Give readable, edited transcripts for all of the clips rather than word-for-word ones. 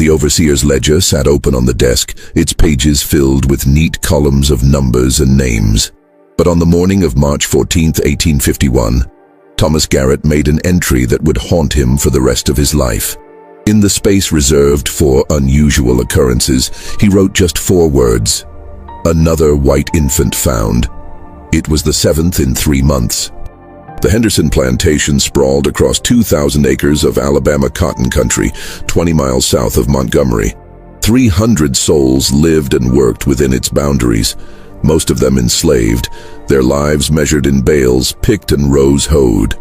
The overseer's ledger sat open on the desk, its pages filled with neat columns of numbers and names. But on the morning of March 14, 1851, Thomas Garrett made an entry that would haunt him for the rest of his life. In the space reserved for unusual occurrences, he wrote just 4 words: "Another white infant found." It was the 7th in 3 months. The Henderson plantation sprawled across 2,000 acres of Alabama cotton country, 20 miles south of Montgomery. 300 souls lived and worked within its boundaries, most of them enslaved, their lives measured in bales, picked and rows hoed.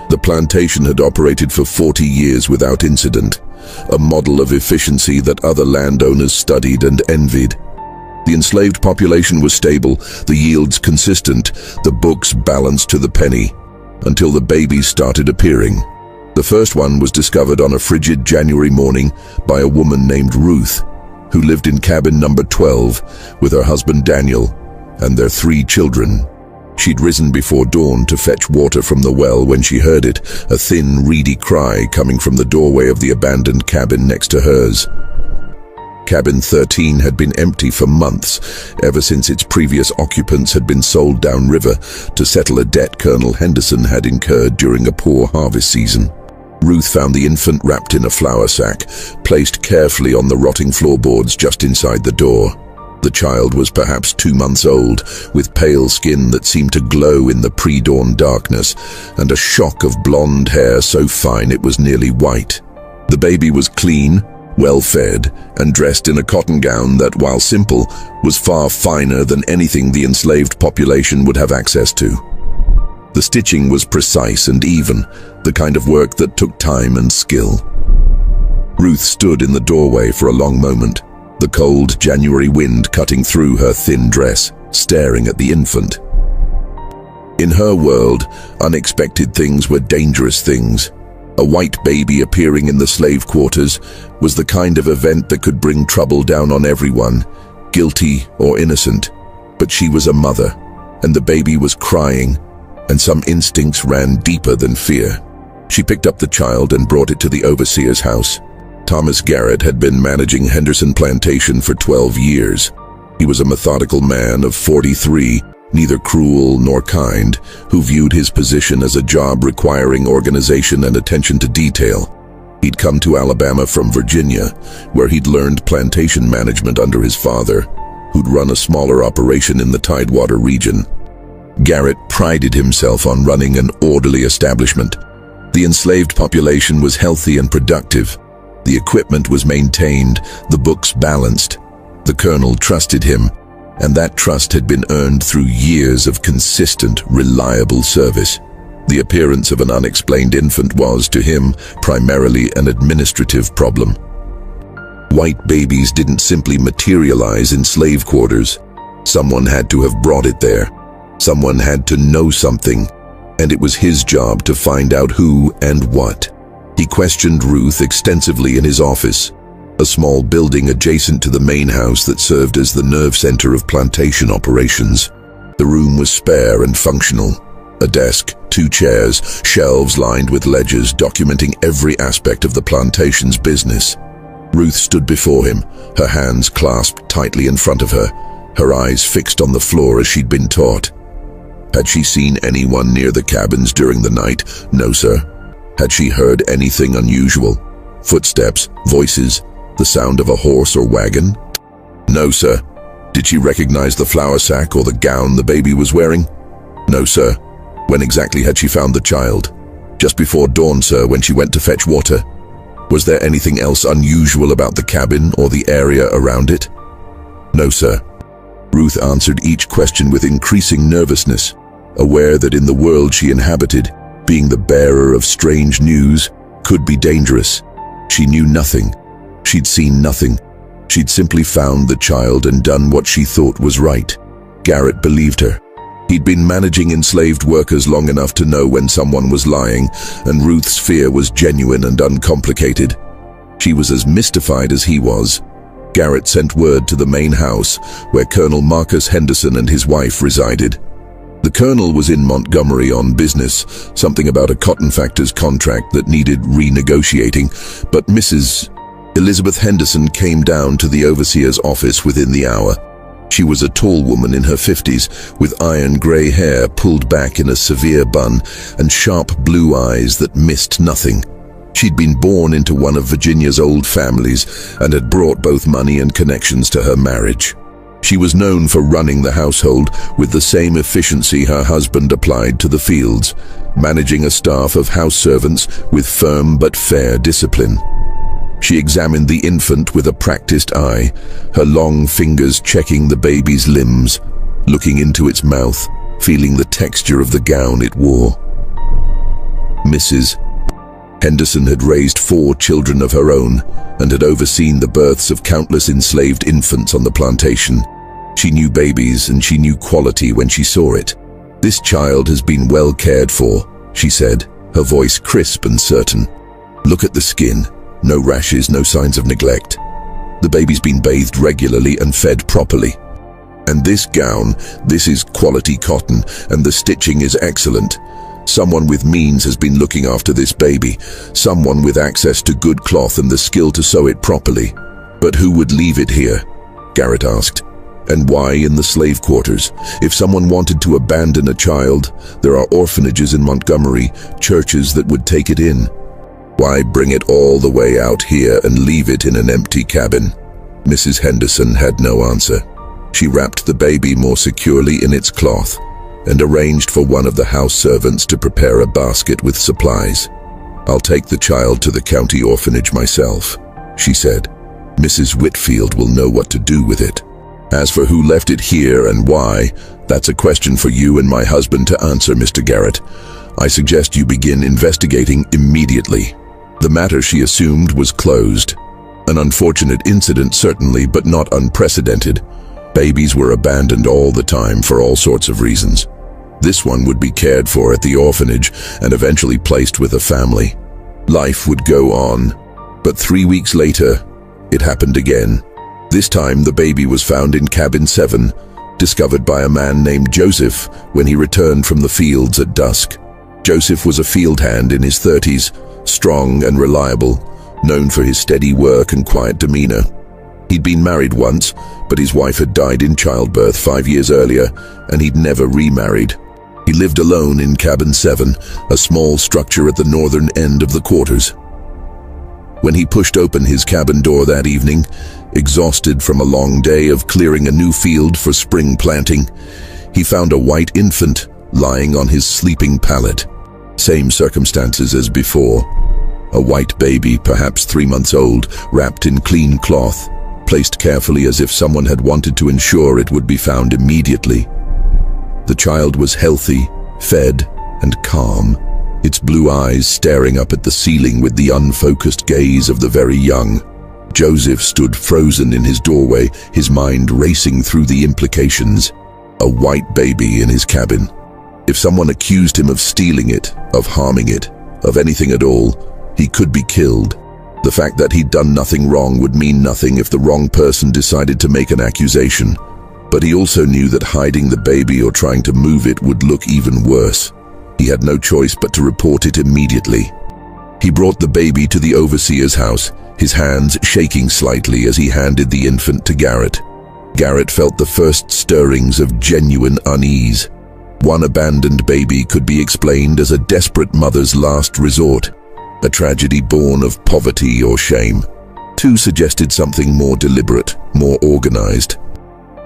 The plantation had operated for 40 years without incident, a model of efficiency that other landowners studied and envied. The enslaved population was stable, the yields consistent, the books balanced to the penny, until the babies started appearing. The first one was discovered on a frigid January morning by a woman named Ruth, who lived in cabin number 12 with her husband Daniel and their 3 children. She'd risen before dawn to fetch water from the well when she heard it, a thin, reedy cry coming from the doorway of the abandoned cabin next to hers. Cabin 13 had been empty for months, ever since its previous occupants had been sold downriver to settle a debt Colonel Henderson had incurred during a poor harvest season. Ruth found the infant wrapped in a flour sack, placed carefully on the rotting floorboards just inside the door. The child was perhaps 2 months old, with pale skin that seemed to glow in the pre-dawn darkness, and a shock of blonde hair so fine it was nearly white. The baby was clean, well-fed, and dressed in a cotton gown that, while simple, was far finer than anything the enslaved population would have access to. The stitching was precise and even, the kind of work that took time and skill. Ruth stood in the doorway for a long moment, the cold January wind cutting through her thin dress, staring at the infant. In her world, unexpected things were dangerous things. A white baby appearing in the slave quarters was the kind of event that could bring trouble down on everyone, guilty or innocent. But she was a mother, and the baby was crying, and some instincts ran deeper than fear. She picked up the child and brought it to the overseer's house. Thomas Garrett had been managing Henderson Plantation for 12 years. He was a methodical man of 43, neither cruel nor kind, who viewed his position as a job requiring organization and attention to detail. He'd come to Alabama from Virginia, where he'd learned plantation management under his father, who'd run a smaller operation in the Tidewater region. Garrett prided himself on running an orderly establishment. The enslaved population was healthy and productive. The equipment was maintained, the books balanced. The colonel trusted him, and that trust had been earned through years of consistent, reliable service. The appearance of an unexplained infant was, to him, primarily an administrative problem. White babies didn't simply materialize in slave quarters. Someone had to have brought it there. Someone had to know something, and it was his job to find out who and what. He questioned Ruth extensively in his office, a small building adjacent to the main house that served as the nerve center of plantation operations. The room was spare and functional. A desk, 2 chairs, shelves lined with ledgers documenting every aspect of the plantation's business. Ruth stood before him, her hands clasped tightly in front of her, her eyes fixed on the floor as she'd been taught. Had she seen anyone near the cabins during the night? No, sir. Had she heard anything unusual? Footsteps, voices, the sound of a horse or wagon? No, sir. Did she recognize the flour sack or the gown the baby was wearing? No, sir. When exactly had she found the child? Just before dawn, sir, when she went to fetch water. Was there anything else unusual about the cabin or the area around it? No, sir. Ruth answered each question with increasing nervousness, aware that in the world she inhabited, being the bearer of strange news could be dangerous. She knew nothing. She'd seen nothing. She'd simply found the child and done what she thought was right. Garrett believed her. He'd been managing enslaved workers long enough to know when someone was lying, and Ruth's fear was genuine and uncomplicated. She was as mystified as he was. Garrett sent word to the main house, where Colonel Marcus Henderson and his wife resided. The colonel was in Montgomery on business, something about a cotton factor's contract that needed renegotiating, but Mrs. Elizabeth Henderson came down to the overseer's office within the hour. She was a tall woman in her 50s, with iron-grey hair pulled back in a severe bun and sharp blue eyes that missed nothing. She'd been born into one of Virginia's old families and had brought both money and connections to her marriage. She was known for running the household with the same efficiency her husband applied to the fields, managing a staff of house servants with firm but fair discipline. She examined the infant with a practiced eye, her long fingers checking the baby's limbs, looking into its mouth, feeling the texture of the gown it wore. Mrs. Henderson had raised 4 children of her own and had overseen the births of countless enslaved infants on the plantation. She knew babies and she knew quality when she saw it. "This child has been well cared for," she said, her voice crisp and certain. "Look at the skin. No rashes, no signs of neglect. The baby's been bathed regularly and fed properly. And this gown, this is quality cotton, and the stitching is excellent. Someone with means has been looking after this baby, someone with access to good cloth and the skill to sew it properly. But who would leave it here?" Garrett asked. "And why in the slave quarters? If someone wanted to abandon a child, there are orphanages in Montgomery, churches that would take it in. Why bring it all the way out here and leave it in an empty cabin?" Mrs. Henderson had no answer. She wrapped the baby more securely in its cloth and arranged for one of the house servants to prepare a basket with supplies. "I'll take the child to the county orphanage myself," she said. "Mrs. Whitfield will know what to do with it. As for who left it here and why, that's a question for you and my husband to answer, Mr. Garrett. I suggest you begin investigating immediately." The matter, she assumed, was closed. An unfortunate incident certainly, but not unprecedented. Babies were abandoned all the time for all sorts of reasons. This one would be cared for at the orphanage and eventually placed with a family. Life would go on. But 3 weeks later, it happened again. This time the baby was found in cabin 7, discovered by a man named Joseph when he returned from the fields at dusk. Joseph was a field hand in his 30s, strong and reliable, known for his steady work and quiet demeanor. He'd been married once, but his wife had died in childbirth 5 years earlier, and he'd never remarried. He lived alone in cabin 7, a small structure at the northern end of the quarters. When he pushed open his cabin door that evening, exhausted from a long day of clearing a new field for spring planting, he found a white infant lying on his sleeping pallet. Same circumstances as before. A white baby, perhaps 3 months old, wrapped in clean cloth, placed carefully as if someone had wanted to ensure it would be found immediately. The child was healthy, fed, and calm, its blue eyes staring up at the ceiling with the unfocused gaze of the very young. Joseph stood frozen in his doorway, his mind racing through the implications. A white baby in his cabin. If someone accused him of stealing it, of harming it, of anything at all, he could be killed. The fact that he'd done nothing wrong would mean nothing if the wrong person decided to make an accusation. But he also knew that hiding the baby or trying to move it would look even worse. He had no choice but to report it immediately. He brought the baby to the overseer's house, his hands shaking slightly as he handed the infant to Garrett. Garrett felt the first stirrings of genuine unease. One abandoned baby could be explained as a desperate mother's last resort, a tragedy born of poverty or shame. 2 suggested something more deliberate, more organized.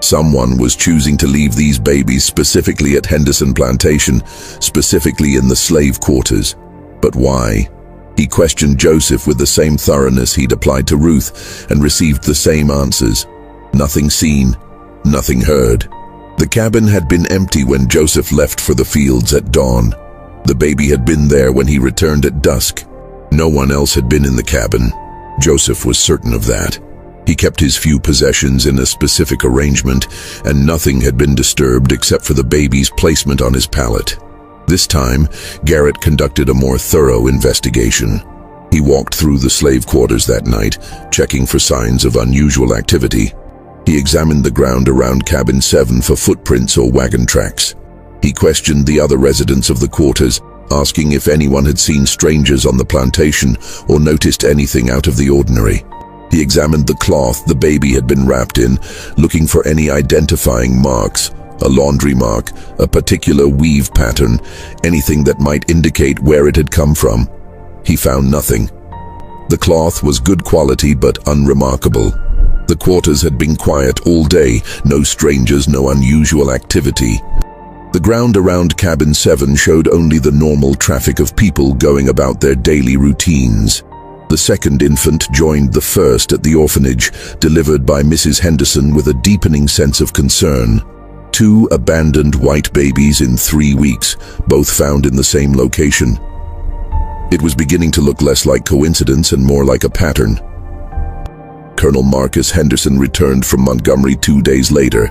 Someone was choosing to leave these babies specifically at Henderson Plantation, specifically in the slave quarters. But why? He questioned Joseph with the same thoroughness he'd applied to Ruth and received the same answers. Nothing seen, nothing heard. The cabin had been empty when Joseph left for the fields at dawn. The baby had been there when he returned at dusk. No one else had been in the cabin. Joseph was certain of that. He kept his few possessions in a specific arrangement, and nothing had been disturbed except for the baby's placement on his pallet. This time, Garrett conducted a more thorough investigation. He walked through the slave quarters that night, checking for signs of unusual activity. He examined the ground around cabin 7 for footprints or wagon tracks. He questioned the other residents of the quarters, asking if anyone had seen strangers on the plantation or noticed anything out of the ordinary. He examined the cloth the baby had been wrapped in, looking for any identifying marks, a laundry mark, a particular weave pattern, anything that might indicate where it had come from. He found nothing. The cloth was good quality but unremarkable. The quarters had been quiet all day, no strangers, no unusual activity. The ground around cabin 7 showed only the normal traffic of people going about their daily routines. The second infant joined the first at the orphanage, delivered by Mrs. Henderson with a deepening sense of concern. 2 abandoned white babies in 3 weeks, both found in the same location. It was beginning to look less like coincidence and more like a pattern. Colonel Marcus Henderson returned from Montgomery 2 days later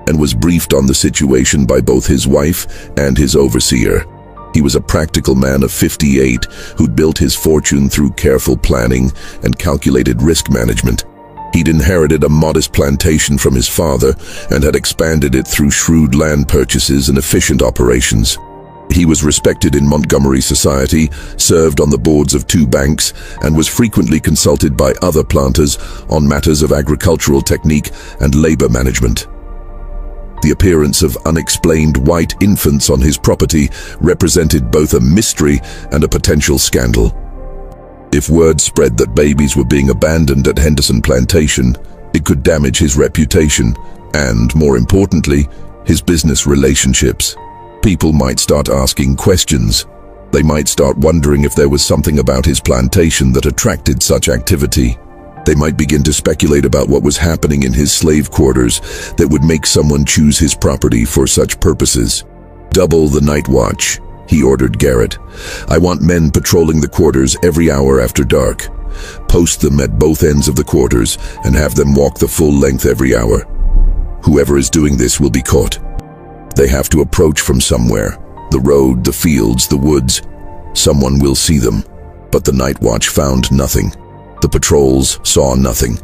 and was briefed on the situation by both his wife and his overseer. He was a practical man of 58 who'd built his fortune through careful planning and calculated risk management. He'd inherited a modest plantation from his father and had expanded it through shrewd land purchases and efficient operations. He was respected in Montgomery society, served on the boards of 2 banks, and was frequently consulted by other planters on matters of agricultural technique and labor management. The appearance of unexplained white infants on his property represented both a mystery and a potential scandal. If word spread that babies were being abandoned at Henderson Plantation, it could damage his reputation and, more importantly, his business relationships. People might start asking questions. They might start wondering if there was something about his plantation that attracted such activity. They might begin to speculate about what was happening in his slave quarters that would make someone choose his property for such purposes. "Double the night watch," he ordered Garrett. "I want men patrolling the quarters every hour after dark. Post them at both ends of the quarters and have them walk the full length every hour. Whoever is doing this will be caught. They have to approach from somewhere, the road, the fields, the woods. Someone will see them." But the night watch found nothing. The patrols saw nothing.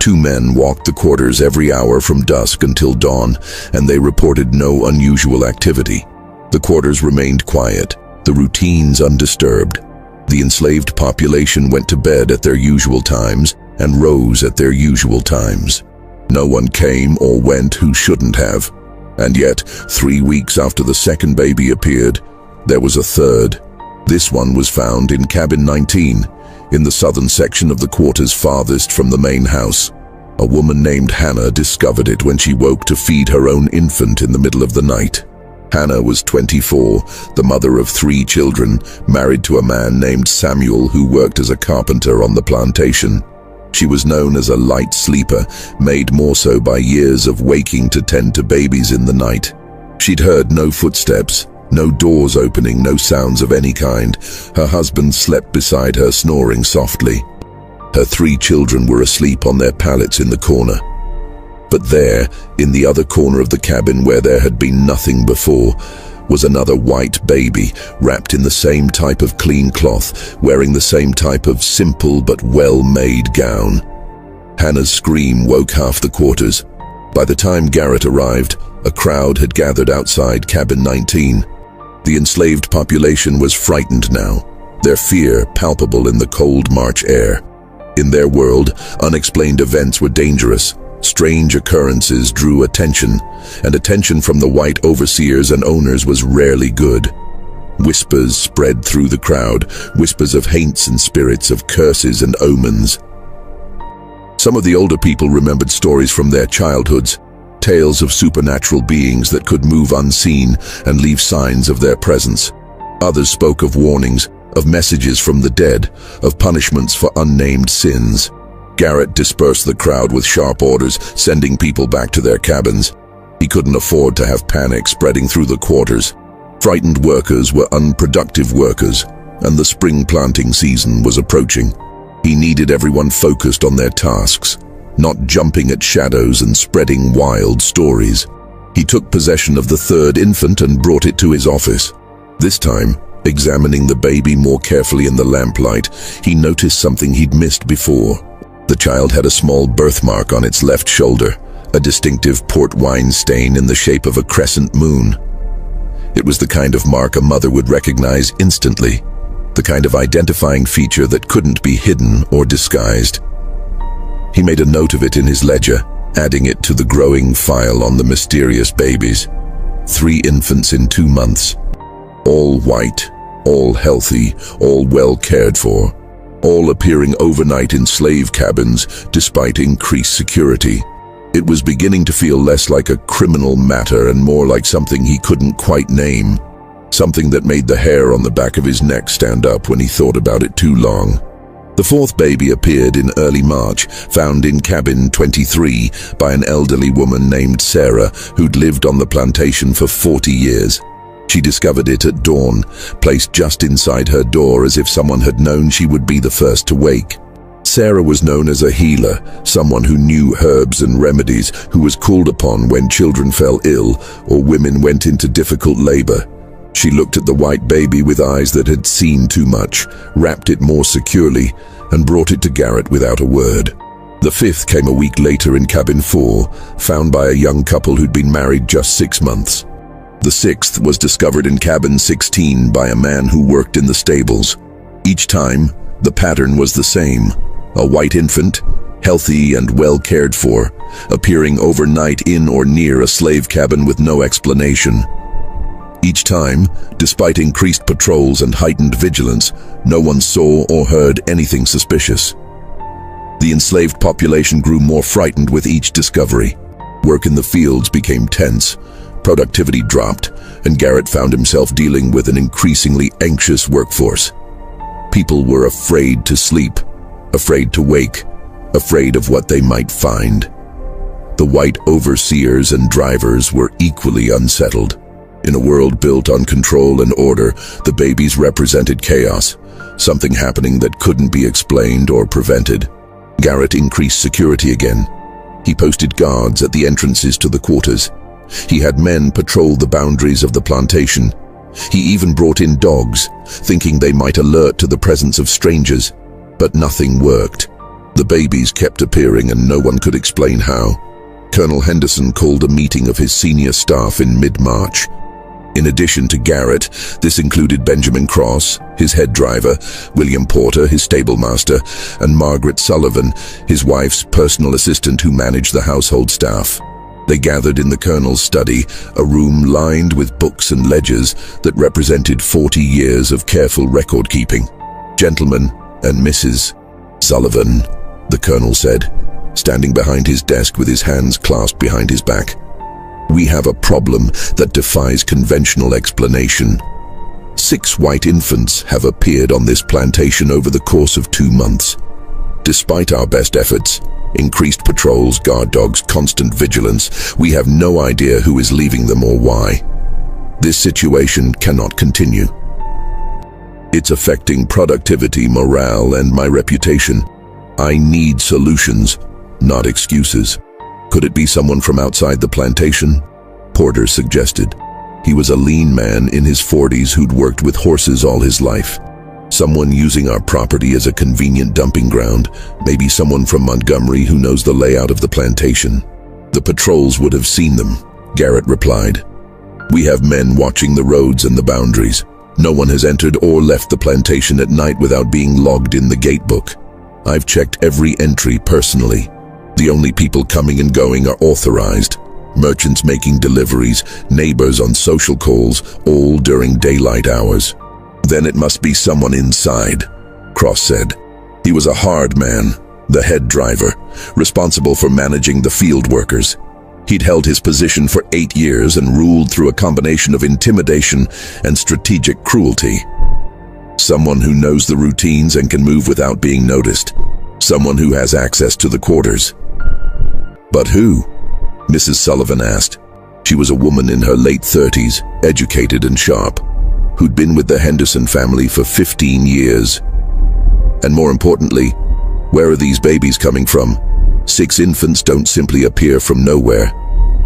2 men walked the quarters every hour from dusk until dawn, and they reported no unusual activity. The quarters remained quiet, the routines undisturbed. The enslaved population went to bed at their usual times and rose at their usual times. No one came or went who shouldn't have. And yet, 3 weeks after the second baby appeared, there was a third. This one was found in cabin 19, in the southern section of the quarters farthest from the main house. A woman named Hannah discovered it when she woke to feed her own infant in the middle of the night. Hannah was 24, the mother of 3 children, married to a man named Samuel who worked as a carpenter on the plantation. She was known as a light sleeper, made more so by years of waking to tend to babies in the night. She'd heard no footsteps, no doors opening, no sounds of any kind. Her husband slept beside her, snoring softly. Her 3 children were asleep on their pallets in the corner. But there, in the other corner of the cabin where there had been nothing before, was another white baby, wrapped in the same type of clean cloth, wearing the same type of simple but well-made gown. Hannah's scream woke half the quarters. By the time Garrett arrived, a crowd had gathered outside cabin 19. The enslaved population was frightened now, their fear palpable in the cold March air. In their world, unexplained events were dangerous. Strange occurrences drew attention, and attention from the white overseers and owners was rarely good. Whispers spread through the crowd, whispers of haints and spirits, of curses and omens. Some of the older people remembered stories from their childhoods, tales of supernatural beings that could move unseen and leave signs of their presence. Others spoke of warnings, of messages from the dead, of punishments for unnamed sins. Garrett dispersed the crowd with sharp orders, sending people back to their cabins. He couldn't afford to have panic spreading through the quarters. Frightened workers were unproductive workers, and the spring planting season was approaching. He needed everyone focused on their tasks, not jumping at shadows and spreading wild stories. He took possession of the 3rd infant and brought it to his office. This time, examining the baby more carefully in the lamplight, he noticed something he'd missed before. The child had a small birthmark on its left shoulder, a distinctive port wine stain in the shape of a crescent moon. It was the kind of mark a mother would recognize instantly, the kind of identifying feature that couldn't be hidden or disguised. He made a note of it in his ledger, adding it to the growing file on the mysterious babies. 3 infants in 2 months. All white, all healthy, all well cared for. All appearing overnight in slave cabins despite increased security. It was beginning to feel less like a criminal matter and more like something he couldn't quite name. Something that made the hair on the back of his neck stand up when he thought about it too long. The 4th baby appeared in early March, found in cabin 23 by an elderly woman named Sarah, who'd lived on the plantation for 40 years. She discovered it at dawn, placed just inside her door as if someone had known she would be the first to wake. Sarah was known as a healer, someone who knew herbs and remedies, who was called upon when children fell ill or women went into difficult labor. She looked at the white baby with eyes that had seen too much, wrapped it more securely, and brought it to Garrett without a word. The 5th came a week later in cabin 4, found by a young couple who'd been married just 6 months. The 6th was discovered in cabin 16 by a man who worked in the stables. Each time, the pattern was the same. A white infant, healthy and well cared for, appearing overnight in or near a slave cabin with no explanation. Each time, despite increased patrols and heightened vigilance, no one saw or heard anything suspicious. The enslaved population grew more frightened with each discovery. Work in the fields became tense, productivity dropped, and Garrett found himself dealing with an increasingly anxious workforce. People were afraid to sleep, afraid to wake, afraid of what they might find. The white overseers and drivers were equally unsettled. In a world built on control and order, the babies represented chaos, something happening that couldn't be explained or prevented. Garrett increased security again. He posted guards at the entrances to the quarters. He had men patrol the boundaries of the plantation. He even brought in dogs, thinking they might alert to the presence of strangers. But nothing worked. The babies kept appearing and no one could explain how. Colonel Henderson called a meeting of his senior staff in mid-March. In addition to Garrett, this included Benjamin Cross, his head driver, William Porter, his stable master, and Margaret Sullivan, his wife's personal assistant who managed the household staff. They gathered in the colonel's study, a room lined with books and ledgers that represented 40 years of careful record-keeping. "Gentlemen and Mrs. Sullivan," the colonel said, standing behind his desk with his hands clasped behind his back. "We have a problem that defies conventional explanation. 6 white infants have appeared on this plantation over the course of 2 months. Despite our best efforts, increased patrols, guard dogs, constant vigilance, we have no idea who is leaving them or why. This situation cannot continue. It's affecting productivity, morale, and my reputation. I need solutions, not excuses." "Could it be someone from outside the plantation?" Porter suggested. He was a lean man in his 40s who'd worked with horses all his life. "Someone using our property as a convenient dumping ground, maybe someone from Montgomery who knows the layout of the plantation." "The patrols would have seen them," Garrett replied. "We have men watching the roads and the boundaries. No one has entered or left the plantation at night without being logged in the gate book. I've checked every entry personally. The only people coming and going are authorized. Merchants making deliveries, neighbors on social calls, all during daylight hours." "Then it must be someone inside," Cross said. He was a hard man, the head driver, responsible for managing the field workers. He'd held his position for 8 years and ruled through a combination of intimidation and strategic cruelty. Someone who knows the routines and can move without being noticed. Someone who has access to the quarters. "But who?" Mrs. Sullivan asked. She was a woman in her late 30s, educated and sharp, who'd been with the Henderson family for 15 years. "And more importantly, where are these babies coming from? 6 infants don't simply appear from nowhere.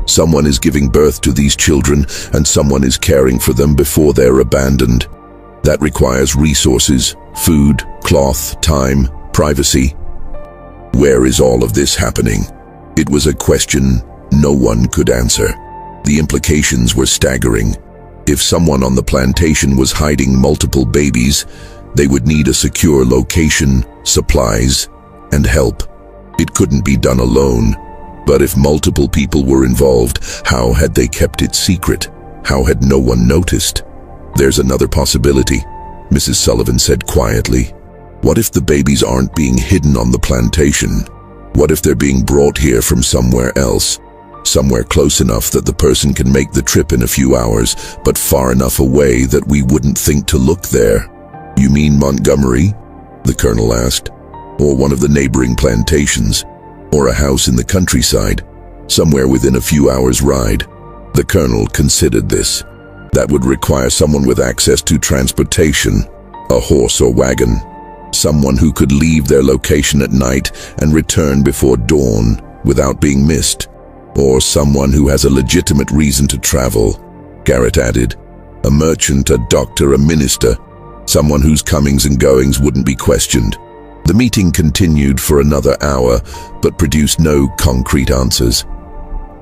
Someone is giving birth to these children, and someone is caring for them before they're abandoned. That requires resources, food, cloth, time, privacy. Where is all of this happening?" It was a question no one could answer. The implications were staggering. If someone on the plantation was hiding multiple babies, they would need a secure location, supplies, and help. It couldn't be done alone. But if multiple people were involved, how had they kept it secret? How had no one noticed? There's another possibility, Mrs. Sullivan said quietly. What if the babies aren't being hidden on the plantation? What if they're being brought here from somewhere else? Somewhere close enough that the person can make the trip in a few hours, but far enough away that we wouldn't think to look there. You mean Montgomery? The colonel asked. Or one of the neighboring plantations? Or a house in the countryside, somewhere within a few hours' ride? The colonel considered this. That would require someone with access to transportation, a horse or wagon, someone who could leave their location at night and return before dawn without being missed, or someone who has a legitimate reason to travel, Garrett added. A merchant, a doctor, a minister, someone whose comings and goings wouldn't be questioned. The meeting continued for another hour, but produced no concrete answers.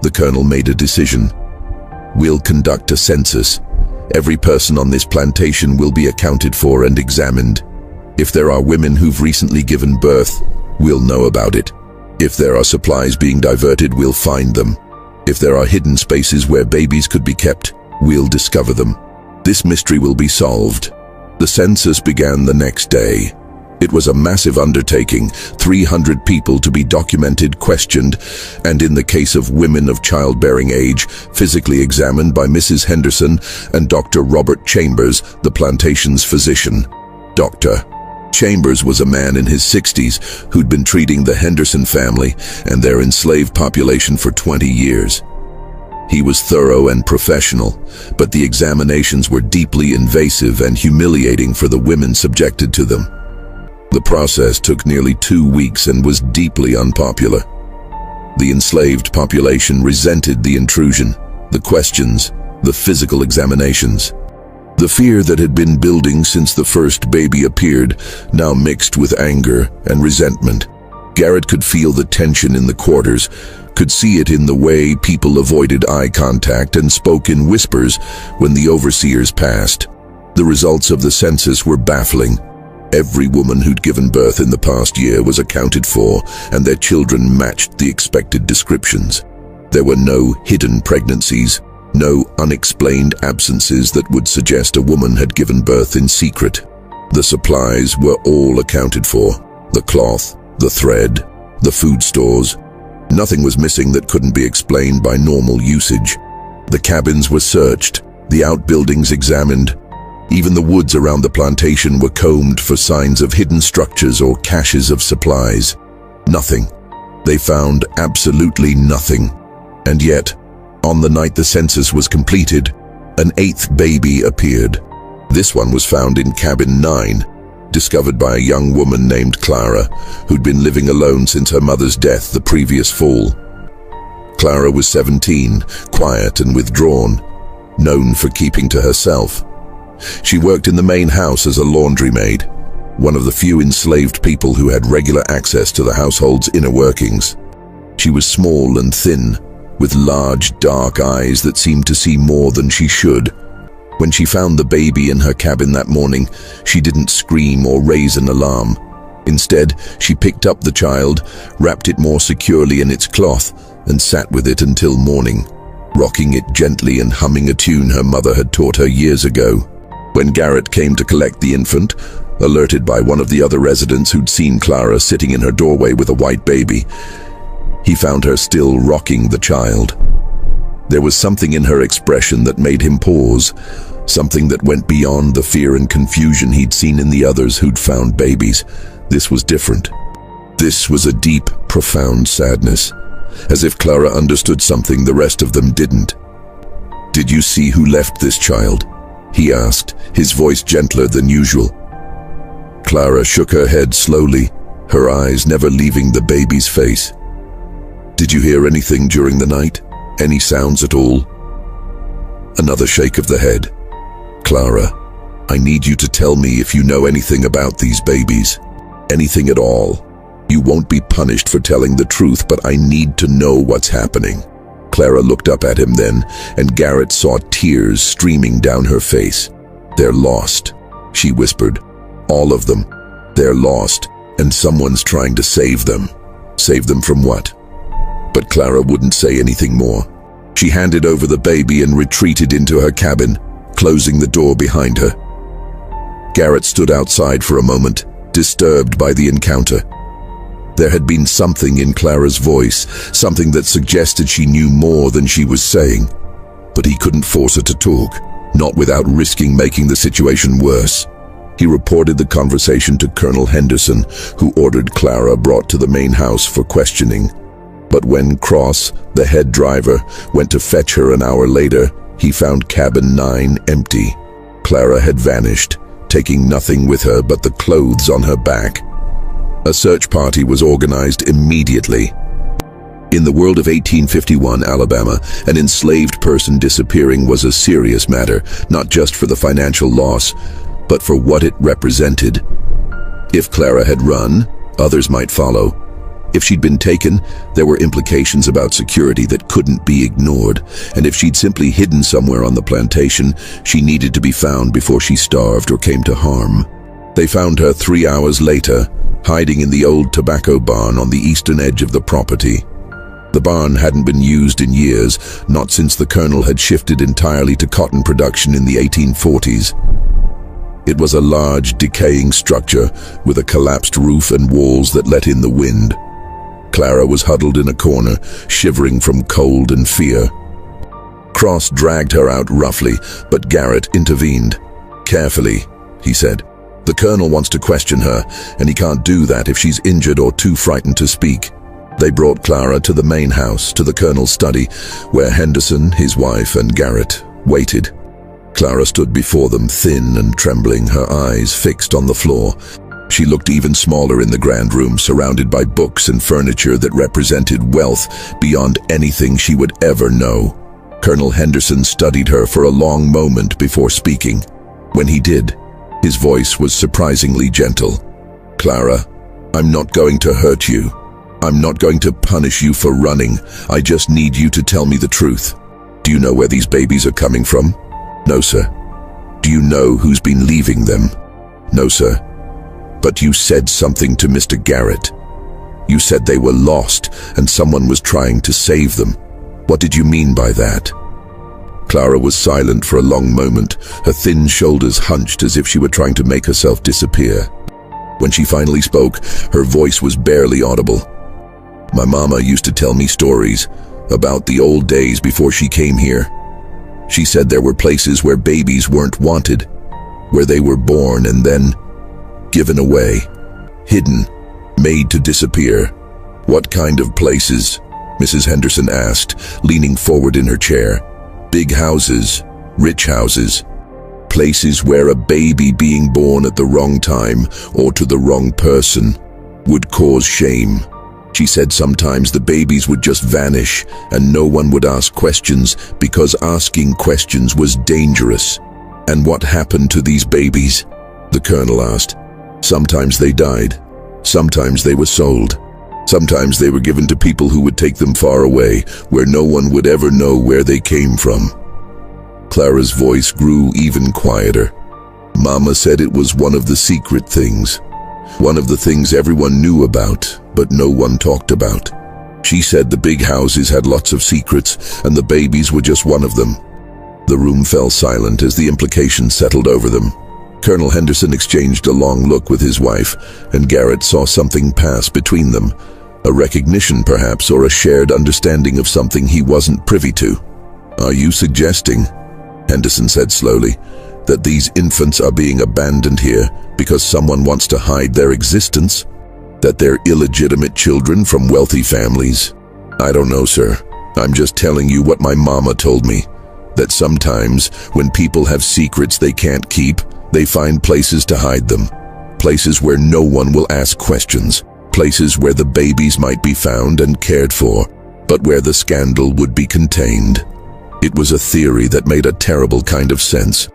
The colonel made a decision. We'll conduct a census. Every person on this plantation will be accounted for and examined. If there are women who've recently given birth, we'll know about it. If there are supplies being diverted, we'll find them. If there are hidden spaces where babies could be kept, we'll discover them. This mystery will be solved. The census began the next day. It was a massive undertaking, 300 people to be documented, questioned, and in the case of women of childbearing age, physically examined by Mrs. Henderson and Dr. Robert Chambers, the plantation's physician. Dr. Chambers was a man in his 60s who'd been treating the Henderson family and their enslaved population for 20 years. He was thorough and professional, but the examinations were deeply invasive and humiliating for the women subjected to them. The process took nearly 2 weeks and was deeply unpopular. The enslaved population resented the intrusion, the questions, the physical examinations. The fear that had been building since the first baby appeared now mixed with anger and resentment. Garrett could feel the tension in the quarters, could see it in the way people avoided eye contact and spoke in whispers when the overseers passed. The results of the census were baffling. Every woman who'd given birth in the past year was accounted for, and their children matched the expected descriptions. There were no hidden pregnancies, no unexplained absences that would suggest a woman had given birth in secret. The supplies were all accounted for. The cloth, the thread, the food stores. Nothing was missing that couldn't be explained by normal usage. The cabins were searched, the outbuildings examined. Even the woods around the plantation were combed for signs of hidden structures or caches of supplies. Nothing. They found absolutely nothing. And yet, on the night the census was completed, an 8th baby appeared. This one was found in cabin 9, discovered by a young woman named Clara, who'd been living alone since her mother's death the previous fall. Clara was 17, quiet and withdrawn, known for keeping to herself. She worked in the main house as a laundry maid, one of the few enslaved people who had regular access to the household's inner workings. She was small and thin, with large, dark eyes that seemed to see more than she should. When she found the baby in her cabin that morning, she didn't scream or raise an alarm. Instead, she picked up the child, wrapped it more securely in its cloth, and sat with it until morning, rocking it gently and humming a tune her mother had taught her years ago. When Garrett came to collect the infant, alerted by one of the other residents who'd seen Clara sitting in her doorway with a white baby, he found her still rocking the child. There was something in her expression that made him pause, something that went beyond the fear and confusion he'd seen in the others who'd found babies. This was different. This was a deep, profound sadness, as if Clara understood something the rest of them didn't. "Did you see who left this child?" he asked, his voice gentler than usual. Clara shook her head slowly, her eyes never leaving the baby's face. "Did you hear anything during the night? Any sounds at all?" Another shake of the head. "Clara, I need you to tell me if you know anything about these babies. Anything at all. You won't be punished for telling the truth, but I need to know what's happening." Clara looked up at him then, and Garrett saw tears streaming down her face. "They're lost," she whispered. "All of them. They're lost, and someone's trying to save them." Save them from what? But Clara wouldn't say anything more. She handed over the baby and retreated into her cabin, closing the door behind her. Garrett stood outside for a moment, disturbed by the encounter. There had been something in Clara's voice, something that suggested she knew more than she was saying. But he couldn't force her to talk, not without risking making the situation worse. He reported the conversation to Colonel Henderson, who ordered Clara brought to the main house for questioning. But when Cross, the head driver, went to fetch her an hour later, he found cabin 9 empty. Clara had vanished, taking nothing with her but the clothes on her back. A search party was organized immediately. In the world of 1851 Alabama, an enslaved person disappearing was a serious matter, not just for the financial loss, but for what it represented. If Clara had run, others might follow. If she'd been taken, there were implications about security that couldn't be ignored, and if she'd simply hidden somewhere on the plantation, she needed to be found before she starved or came to harm. They found her 3 hours later, hiding in the old tobacco barn on the eastern edge of the property. The barn hadn't been used in years, not since the colonel had shifted entirely to cotton production in the 1840s. It was a large, decaying structure with a collapsed roof and walls that let in the wind. Clara was huddled in a corner, shivering from cold and fear. Cross dragged her out roughly, but Garrett intervened. "Carefully," he said. "The colonel wants to question her, and he can't do that if she's injured or too frightened to speak." They brought Clara to the main house, to the colonel's study, where Henderson, his wife, and Garrett waited. Clara stood before them, thin and trembling, her eyes fixed on the floor. She looked even smaller in the grand room, surrounded by books and furniture that represented wealth beyond anything she would ever know. Colonel Henderson studied her for a long moment before speaking. When he did, his voice was surprisingly gentle. "Clara, I'm not going to hurt you. I'm not going to punish you for running. I just need you to tell me the truth. Do you know where these babies are coming from?" "No, sir." "Do you know who's been leaving them?" "No, sir." "But you said something to Mr. Garrett. You said they were lost and someone was trying to save them. What did you mean by that?" Clara was silent for a long moment, her thin shoulders hunched as if she were trying to make herself disappear. When she finally spoke, her voice was barely audible. "My mama used to tell me stories about the old days before she came here. She said there were places where babies weren't wanted, where they were born and then given away, hidden, made to disappear." "What kind of places?" Mrs. Henderson asked, leaning forward in her chair. "Big houses, rich houses, places where a baby being born at the wrong time or to the wrong person would cause shame. She said sometimes the babies would just vanish and no one would ask questions because asking questions was dangerous." "And what happened to these babies?" the colonel asked. "Sometimes they died. Sometimes they were sold. Sometimes they were given to people who would take them far away, where no one would ever know where they came from." Clara's voice grew even quieter. "Mama said it was one of the secret things. One of the things everyone knew about, but no one talked about. She said the big houses had lots of secrets, and the babies were just one of them." The room fell silent as the implications settled over them. Colonel Henderson exchanged a long look with his wife, and Garrett saw something pass between them, a recognition perhaps, or a shared understanding of something he wasn't privy to. "Are you suggesting," Henderson said slowly, "that these infants are being abandoned here because someone wants to hide their existence? That they're illegitimate children from wealthy families?" "I don't know, sir. I'm just telling you what my mama told me. That sometimes, when people have secrets they can't keep, they find places to hide them. Places where no one will ask questions. Places where the babies might be found and cared for, but where the scandal would be contained." It was a theory that made a terrible kind of sense.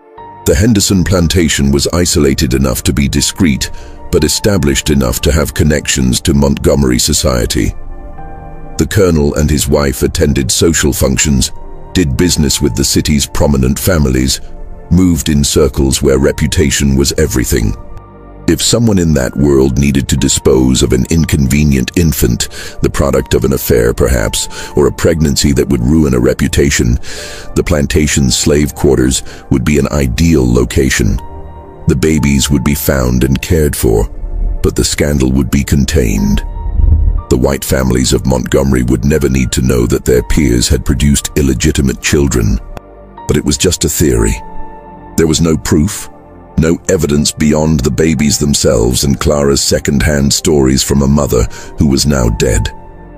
The Henderson plantation was isolated enough to be discreet, but established enough to have connections to Montgomery society. The colonel and his wife attended social functions, did business with the city's prominent families, moved in circles where reputation was everything. If someone in that world needed to dispose of an inconvenient infant, the product of an affair perhaps, or a pregnancy that would ruin a reputation, the plantation's slave quarters would be an ideal location. The babies would be found and cared for, but the scandal would be contained. The white families of Montgomery would never need to know that their peers had produced illegitimate children. But it was just a theory. There was no proof, no evidence beyond the babies themselves and Clara's second-hand stories from a mother who was now dead.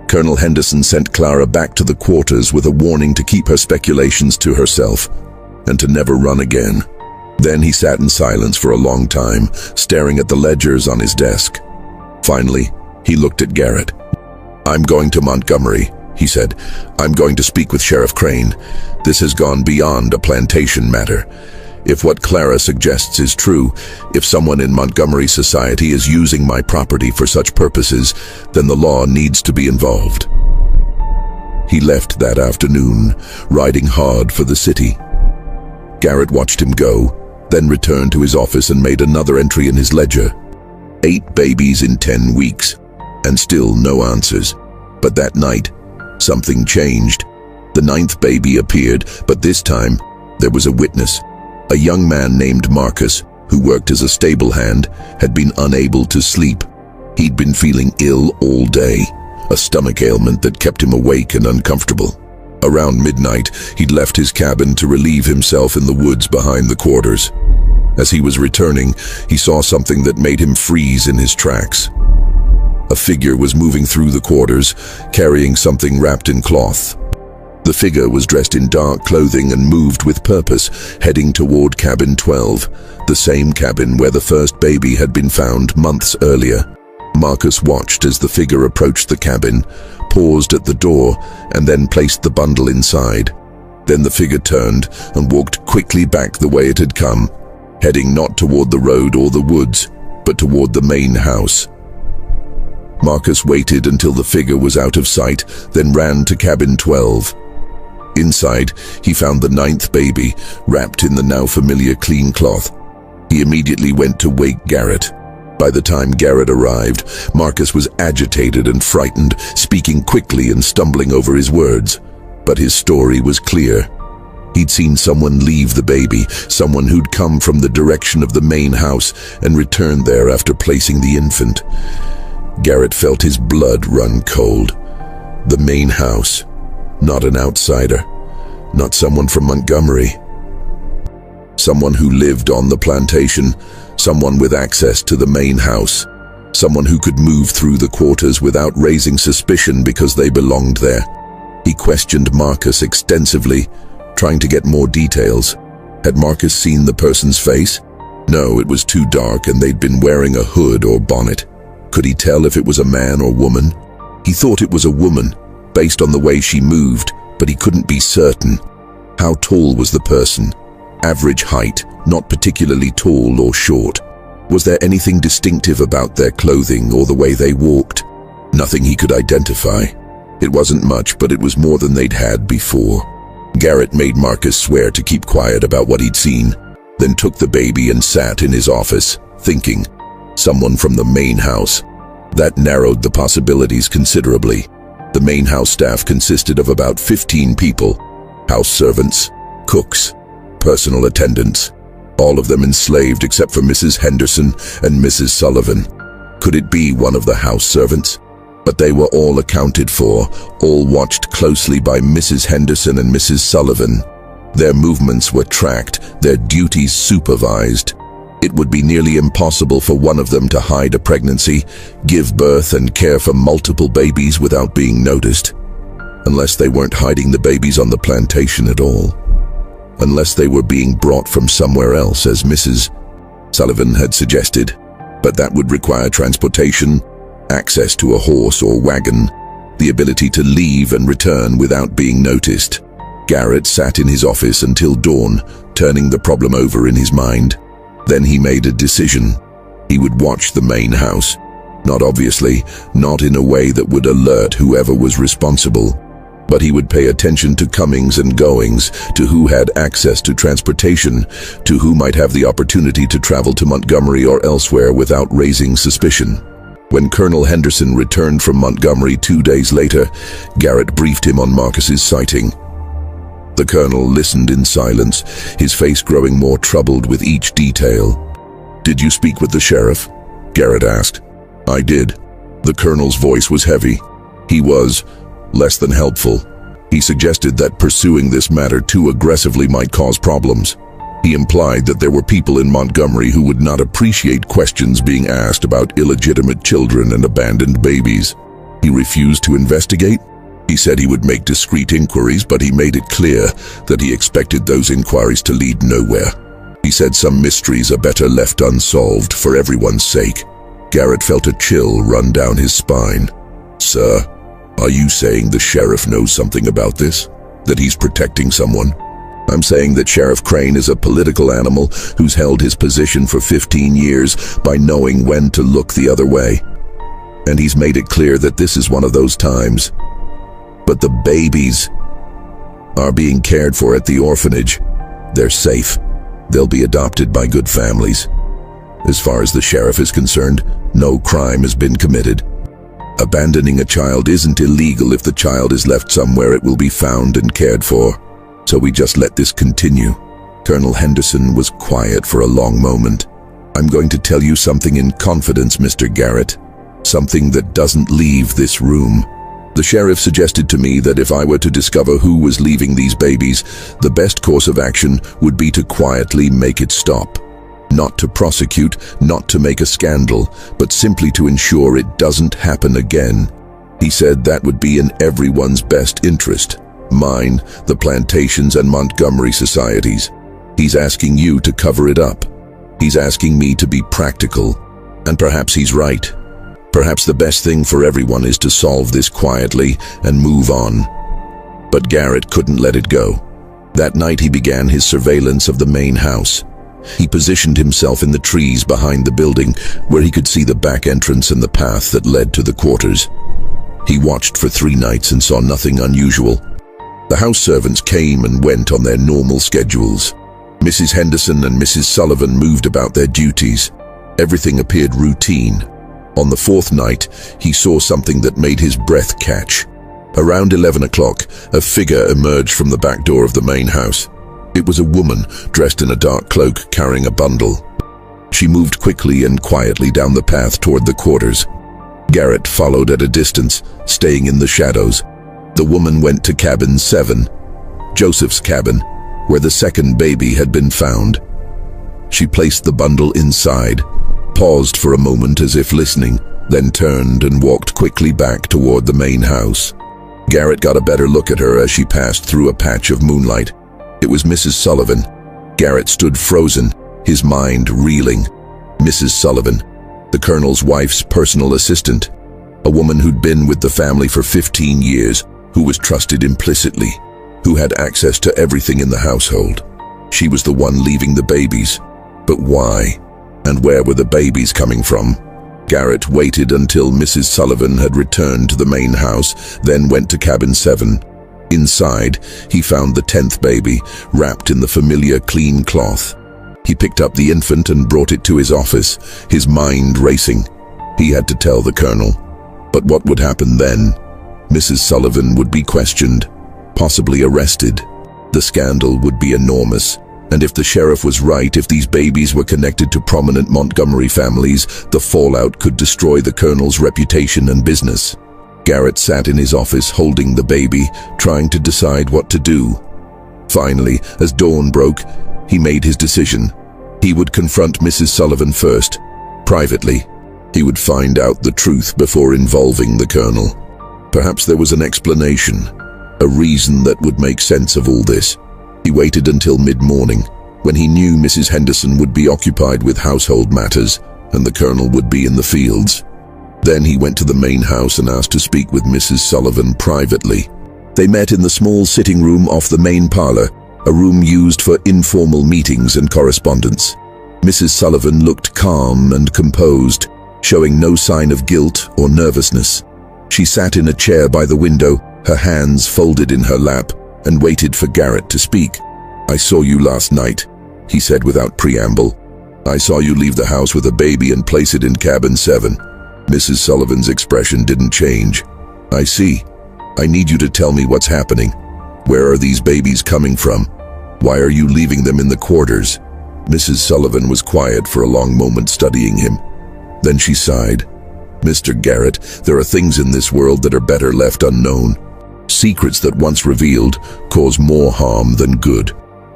Colonel Henderson sent Clara back to the quarters with a warning to keep her speculations to herself and to never run again. Then he sat in silence for a long time, staring at the ledgers on his desk. Finally, he looked at Garrett. "I'm going to Montgomery," he said. "I'm going to speak with Sheriff Crane. This has gone beyond a plantation matter. If what Clara suggests is true, if someone in Montgomery society is using my property for such purposes, then the law needs to be involved." He left that afternoon, riding hard for the city. Garrett watched him go, then returned to his office and made another entry in his ledger. 8 babies in 10 weeks, and still no answers. But that night, something changed. The 9th baby appeared, but this time, there was a witness. A young man named Marcus, who worked as a stable hand, had been unable to sleep. He'd been feeling ill all day, a stomach ailment that kept him awake and uncomfortable. Around midnight, he'd left his cabin to relieve himself in the woods behind the quarters. As he was returning, he saw something that made him freeze in his tracks. A figure was moving through the quarters, carrying something wrapped in cloth. The figure was dressed in dark clothing and moved with purpose, heading toward cabin 12, the same cabin where the first baby had been found months earlier. Marcus watched as the figure approached the cabin, paused at the door, and then placed the bundle inside. Then the figure turned and walked quickly back the way it had come, heading not toward the road or the woods, but toward the main house. Marcus waited until the figure was out of sight, then ran to cabin 12. Inside, he found the 9th baby, wrapped in the now familiar clean cloth. He immediately went to wake Garrett. By the time Garrett arrived, Marcus was agitated and frightened, speaking quickly and stumbling over his words. But his story was clear. He'd seen someone leave the baby, someone who'd come from the direction of the main house and returned there after placing the infant. Garrett felt his blood run cold. The main house. Not an outsider, not someone from Montgomery. Someone who lived on the plantation, someone with access to the main house, someone who could move through the quarters without raising suspicion because they belonged there. He questioned Marcus extensively, trying to get more details. Had Marcus seen the person's face? No, it was too dark and they'd been wearing a hood or bonnet. Could he tell if it was a man or woman? He thought it was a woman, based on the way she moved, but he couldn't be certain. How tall was the person? Average height, not particularly tall or short. Was there anything distinctive about their clothing or the way they walked? Nothing he could identify. It wasn't much, but it was more than they'd had before. Garrett made Marcus swear to keep quiet about what he'd seen, then took the baby and sat in his office, thinking, someone from the main house. That narrowed the possibilities considerably. The main house staff consisted of about 15 people, house servants, cooks, personal attendants, all of them enslaved except for Mrs. Henderson and Mrs. Sullivan. Could it be one of the house servants? But they were all accounted for, all watched closely by Mrs. Henderson and Mrs. Sullivan. Their movements were tracked, their duties supervised. It would be nearly impossible for one of them to hide a pregnancy, give birth and care for multiple babies without being noticed. Unless they weren't hiding the babies on the plantation at all. Unless they were being brought from somewhere else, as Mrs. Sullivan had suggested. But that would require transportation, access to a horse or wagon, the ability to leave and return without being noticed. Garrett sat in his office until dawn, turning the problem over in his mind. Then he made a decision. He would watch the main house. Not obviously, not in a way that would alert whoever was responsible. But he would pay attention to comings and goings, to who had access to transportation, to who might have the opportunity to travel to Montgomery or elsewhere without raising suspicion. When Colonel Henderson returned from Montgomery 2 days later, Garrett briefed him on Marcus's sighting. The colonel listened in silence, his face growing more troubled with each detail. "Did you speak with the sheriff?" Garrett asked. "I did." The colonel's voice was heavy. He was less than helpful. He suggested that pursuing this matter too aggressively might cause problems. He implied that there were people in Montgomery who would not appreciate questions being asked about illegitimate children and abandoned babies. He refused to investigate. He said he would make discreet inquiries, but he made it clear that he expected those inquiries to lead nowhere. He said some mysteries are better left unsolved for everyone's sake. Garrett felt a chill run down his spine. "Sir, are you saying the sheriff knows something about this? That he's protecting someone?" "I'm saying that Sheriff Crane is a political animal who's held his position for 15 years by knowing when to look the other way. And he's made it clear that this is one of those times. But the babies are being cared for at the orphanage. They're safe. They'll be adopted by good families. As far as the sheriff is concerned, no crime has been committed. Abandoning a child isn't illegal. If the child is left somewhere, it will be found and cared for. So we just let this continue." Colonel Henderson was quiet for a long moment. "I'm going to tell you something in confidence, Mr. Garrett. Something that doesn't leave this room. The sheriff suggested to me that if I were to discover who was leaving these babies, the best course of action would be to quietly make it stop. Not to prosecute, not to make a scandal, but simply to ensure it doesn't happen again. He said that would be in everyone's best interest. Mine, the plantations, and Montgomery societies. He's asking you to cover it up. He's asking me to be practical. And perhaps he's right. Perhaps the best thing for everyone is to solve this quietly and move on." But Garrett couldn't let it go. That night he began his surveillance of the main house. He positioned himself in the trees behind the building, where he could see the back entrance and the path that led to the quarters. He watched for 3 nights and saw nothing unusual. The house servants came and went on their normal schedules. Mrs. Henderson and Mrs. Sullivan moved about their duties. Everything appeared routine. On the 4th night, he saw something that made his breath catch. Around 11 o'clock, a figure emerged from the back door of the main house. It was a woman dressed in a dark cloak carrying a bundle. She moved quickly and quietly down the path toward the quarters. Garrett followed at a distance, staying in the shadows. The woman went to cabin 7, Joseph's cabin, where the second baby had been found. She placed the bundle inside, paused for a moment as if listening, then turned and walked quickly back toward the main house. Garrett got a better look at her as she passed through a patch of moonlight. It was Mrs. Sullivan. Garrett stood frozen, his mind reeling. Mrs. Sullivan, the colonel's wife's personal assistant, a woman who'd been with the family for 15 years, who was trusted implicitly, who had access to everything in the household. She was the one leaving the babies. But why? And where were the babies coming from? Garrett waited until Mrs. Sullivan had returned to the main house, then went to cabin 7. Inside, he found the 10th baby, wrapped in the familiar clean cloth. He picked up the infant and brought it to his office, his mind racing. He had to tell the colonel. But what would happen then? Mrs. Sullivan would be questioned, possibly arrested. The scandal would be enormous. And if the sheriff was right, if these babies were connected to prominent Montgomery families, the fallout could destroy the colonel's reputation and business. Garrett sat in his office holding the baby, trying to decide what to do. Finally, as dawn broke, he made his decision. He would confront Mrs. Sullivan first, privately. He would find out the truth before involving the colonel. Perhaps there was an explanation, a reason that would make sense of all this. He waited until mid-morning, when he knew Mrs. Henderson would be occupied with household matters and the colonel would be in the fields. Then he went to the main house and asked to speak with Mrs. Sullivan privately. They met in the small sitting room off the main parlor, a room used for informal meetings and correspondence. Mrs. Sullivan looked calm and composed, showing no sign of guilt or nervousness. She sat in a chair by the window, her hands folded in her lap, and waited for Garrett to speak. "I saw you last night," he said without preamble. "I saw you leave the house with a baby and place it in cabin 7. Mrs. Sullivan's expression didn't change. "I see. I need you to tell me what's happening. Where are these babies coming from? Why are you leaving them in the quarters?" Mrs. Sullivan was quiet for a long moment, studying him. Then she sighed. "Mr. Garrett, there are things in this world that are better left unknown. Secrets that once revealed cause more harm than good.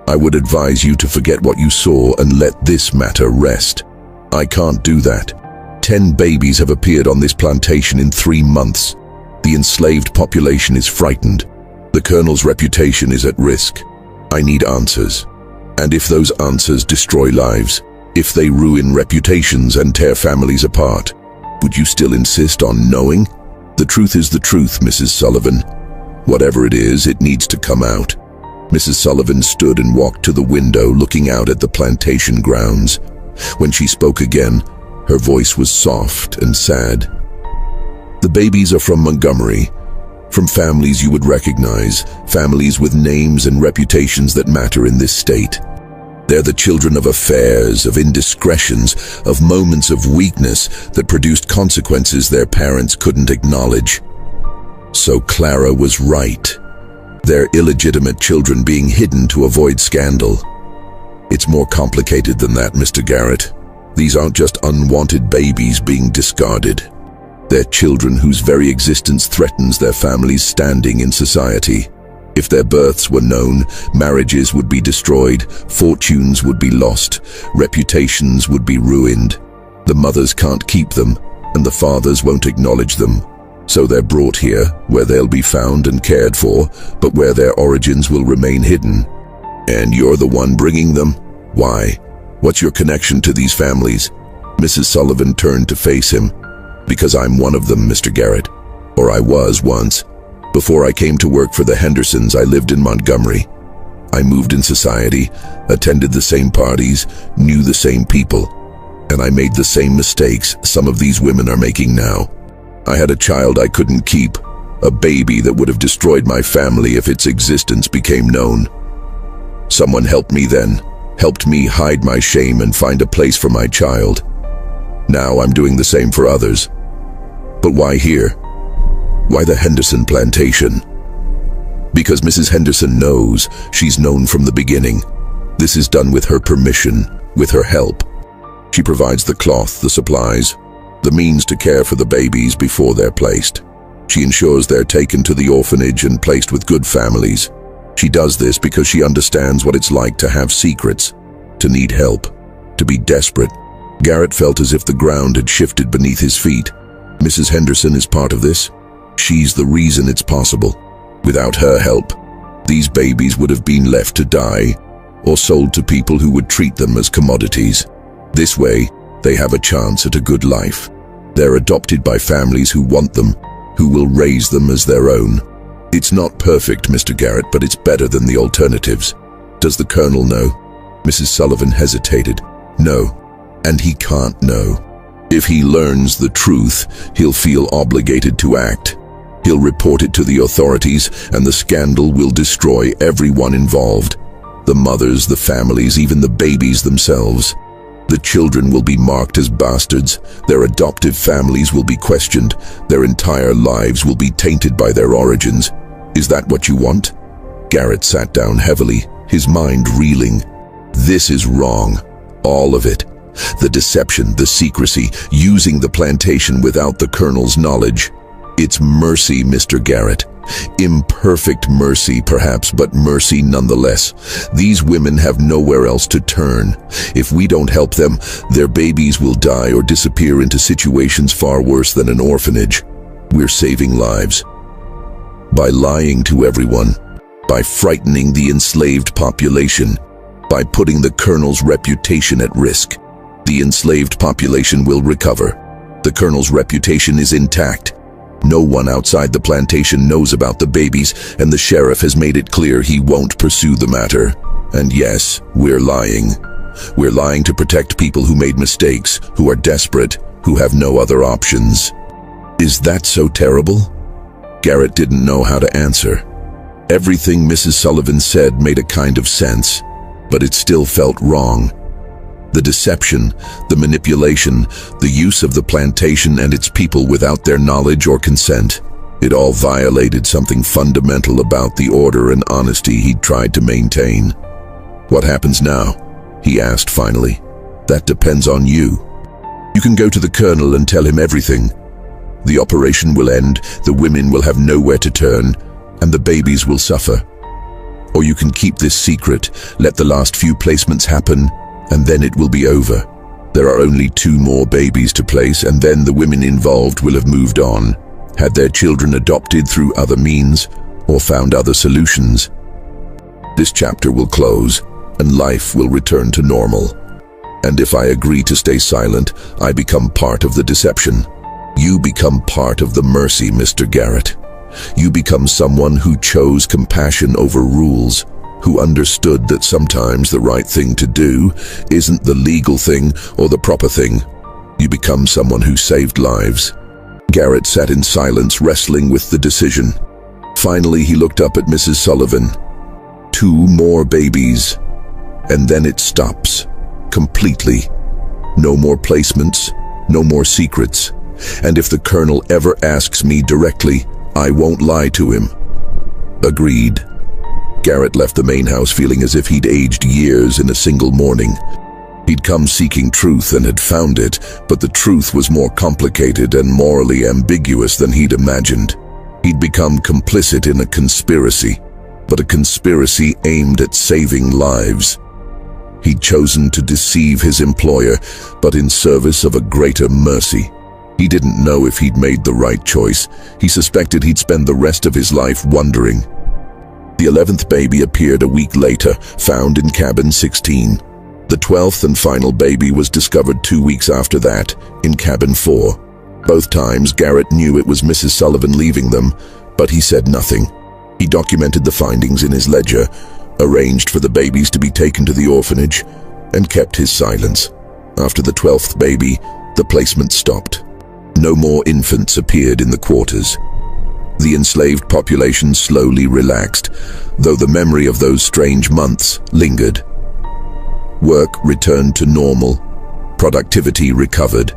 I would advise you to forget what you saw and let this matter rest." "I can't do that. 10 babies have appeared on this plantation in 3 months. The enslaved population is frightened. The Colonel's reputation is at risk. I need answers. And if those answers destroy lives, if they ruin reputations and tear families apart, would you still insist on knowing? The truth is the truth, Mrs. Sullivan. Whatever it is, it needs to come out." Mrs. Sullivan stood and walked to the window, looking out at the plantation grounds. When she spoke again, her voice was soft and sad. "The babies are from Montgomery, from families you would recognize, families with names and reputations that matter in this state. They're the children of affairs, of indiscretions, of moments of weakness that produced consequences their parents couldn't acknowledge. So Clara was right. They're illegitimate children being hidden to avoid scandal. It's more complicated than that, Mr. Garrett. These aren't just unwanted babies being discarded. They're children whose very existence threatens their family's standing in society. If their births were known, marriages would be destroyed, fortunes would be lost, reputations would be ruined. The mothers can't keep them, and the fathers won't acknowledge them. So they're brought here, where they'll be found and cared for, but where their origins will remain hidden. And you're the one bringing them? Why? What's your connection to these families?" Mrs. Sullivan turned to face him. "Because I'm one of them, Mr. Garrett. Or I was once. Before I came to work for the Hendersons, I lived in Montgomery. I moved in society, attended the same parties, knew the same people. And I made the same mistakes some of these women are making now. I had a child I couldn't keep, a baby that would have destroyed my family if its existence became known. Someone helped me then, helped me hide my shame and find a place for my child. Now I'm doing the same for others. But why here? Why the Henderson plantation? Because Mrs. Henderson knows, she's known from the beginning. This is done with her permission, with her help. She provides the cloth, the supplies, the means to care for the babies before they're placed. She ensures they're taken to the orphanage and placed with good families. She does this because she understands what it's like to have secrets, to need help, to be desperate. Garrett felt as if the ground had shifted beneath his feet. Mrs. Henderson is part of this. She's the reason it's possible. Without her help, these babies would have been left to die or sold to people who would treat them as commodities. This way, they have a chance at a good life. They're adopted by families who want them, who will raise them as their own. It's not perfect, Mr. Garrett, but it's better than the alternatives. Does the Colonel know? Mrs. Sullivan hesitated. No, and he can't know. If he learns the truth, he'll feel obligated to act. He'll report it to the authorities, and the scandal will destroy everyone involved. The mothers, the families, even the babies themselves. The children will be marked as bastards, their adoptive families will be questioned, their entire lives will be tainted by their origins. Is that what you want? Garrett sat down heavily, his mind reeling. This is wrong. All of it. The deception, the secrecy, using the plantation without the Colonel's knowledge. It's mercy, Mr. Garrett. Imperfect mercy, perhaps, but mercy nonetheless. These women have nowhere else to turn. If we don't help them, their babies will die or disappear into situations far worse than an orphanage. We're saving lives. By lying to everyone, by frightening the enslaved population, by putting the Colonel's reputation at risk. The enslaved population will recover. The Colonel's reputation is intact. No one outside the plantation knows about the babies, and the sheriff has made it clear he won't pursue the matter. And yes, we're lying. We're lying to protect people who made mistakes, who are desperate, who have no other options. Is that so terrible? Garrett didn't know how to answer. Everything Mrs. Sullivan said made a kind of sense, but it still felt wrong. The deception, the manipulation, the use of the plantation and its people without their knowledge or consent, it all violated something fundamental about the order and honesty he'd tried to maintain. "What happens now?" he asked finally. "That depends on you. You can go to the colonel and tell him everything. The operation will end, the women will have nowhere to turn, and the babies will suffer. Or you can keep this secret, let the last few placements happen, and then it will be over. There are only 2 more babies to place, and then the women involved will have moved on, had their children adopted through other means, or found other solutions. This chapter will close, and life will return to normal. And if I agree to stay silent, I become part of the deception. You become part of the mercy, Mr. Garrett. You become someone who chose compassion over rules, who understood that sometimes the right thing to do isn't the legal thing or the proper thing. You become someone who saved lives." Garrett sat in silence, wrestling with the decision. Finally, he looked up at Mrs. Sullivan. 2 more babies, and then it stops. Completely. No more placements, no more secrets. And if the colonel ever asks me directly, I won't lie to him. Agreed. Garrett left the main house feeling as if he'd aged years in a single morning. He'd come seeking truth and had found it, but the truth was more complicated and morally ambiguous than he'd imagined. He'd become complicit in a conspiracy, but a conspiracy aimed at saving lives. He'd chosen to deceive his employer, but in service of a greater mercy. He didn't know if he'd made the right choice. He suspected he'd spend the rest of his life wondering. The 11th baby appeared a week later, found in cabin 16. The 12th and final baby was discovered 2 weeks after that, in cabin 4. Both times, Garrett knew it was Mrs. Sullivan leaving them, but he said nothing. He documented the findings in his ledger, arranged for the babies to be taken to the orphanage, and kept his silence. After the 12th baby, the placement stopped. No more infants appeared in the quarters. The enslaved population slowly relaxed, though the memory of those strange months lingered. Work returned to normal, productivity recovered,